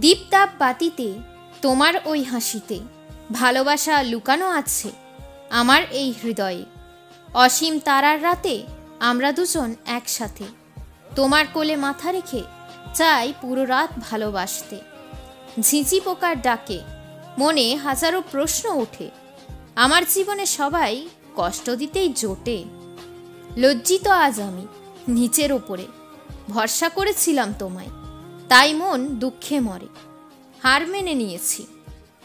দীপদাপ বাতিতে তোমার ওই হাসিতে ভালোবাসা লুকানো আছে আমার এই হৃদয়ে। অসীম তারার রাতে আমরা দুজন একসাথে, তোমার কোলে মাথা রেখে চাই পুরো রাত ভালোবাসতে। ঝিঁঝি পোকার ডাকে মনে হাজারো প্রশ্ন ওঠে, আমার জীবনে সবাই কষ্ট দিতেই জোটে। লজ্জিত আজ আমি নিচের ওপরে, ভরসা করেছিলাম তোমায়, তাই মন দুঃখে মরে। হার মেনে নিয়েছি,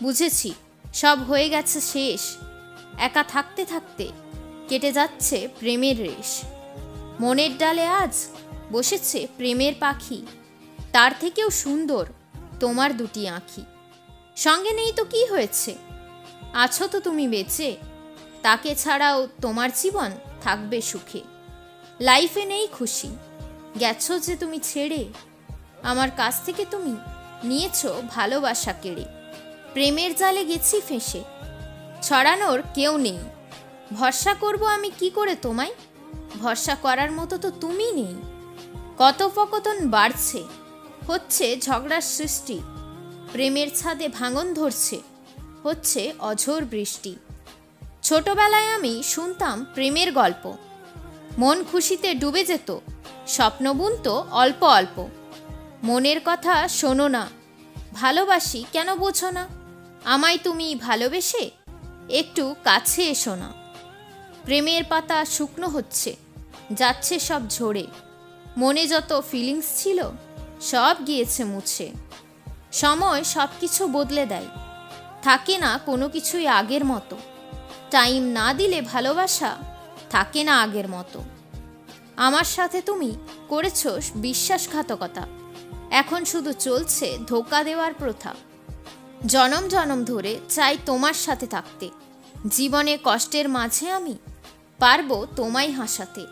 বুঝেছি সব হয়ে গেছে শেষ। একা থাকতে থাকতে কেটে যাচ্ছে প্রেমের রেশ। মনের ডালে আজ বসেছে প্রেমের পাখি, তার থেকেও সুন্দর তোমার দুটি আঁখি। সঙ্গে নেই তো কি হয়েছে, আছো তো তুমি বেঁচে, তাকে ছাড়াও তোমার জীবন থাকবে সুখে। লাইফে নেই খুশি, গেছো যে তুমি ছেড়ে, আমার কাছ থেকে তুমি নিয়েছো ভালোবাসা কেড়ে। প্রেমের জালে গেছি ফেঁসে, ছড়ানোর কেউ নেই। ভরসা করব আমি কি করে তোমায়, ভরসা করার মতো তো তুমি নেই। কথোপকথন বাড়ছে, হচ্ছে ঝগড়ার সৃষ্টি, প্রেমের ছাদে ভাঙন ধরছে, হচ্ছে অঝোর বৃষ্টি। ছোটবেলায় আমি শুনতাম প্রেমের গল্প, মন খুশিতে ডুবে যেত, স্বপ্ন বুনত অল্প অল্প। মনের কথা শোনো না, ভালোবাসি কেন বোঝো না, আমায় তুমি ভালোবেসে একটু কাছে এসো না। প্রেমের পাতা শুকনো হচ্ছে, যাচ্ছে সব ঝরে, মনে যত ফিলিংস ছিল সব গিয়েছে মুছে। সময় সব কিছু বদলে দেয়, থাকে না কোনো কিছুই আগের মতো। টাইম না দিলে ভালোবাসা থাকে না আগের মতো। আমার সাথে তুমি করেছো বিশ্বাসঘাতকতা, এখন শুধু চলছে ধোঁকা দেওয়ার প্রথা। জনম জনম ধরে চাই তোমার সাথে থাকতে, জীবনে কষ্টের মাঝে আমি পারবো তোমায় হাসাতে।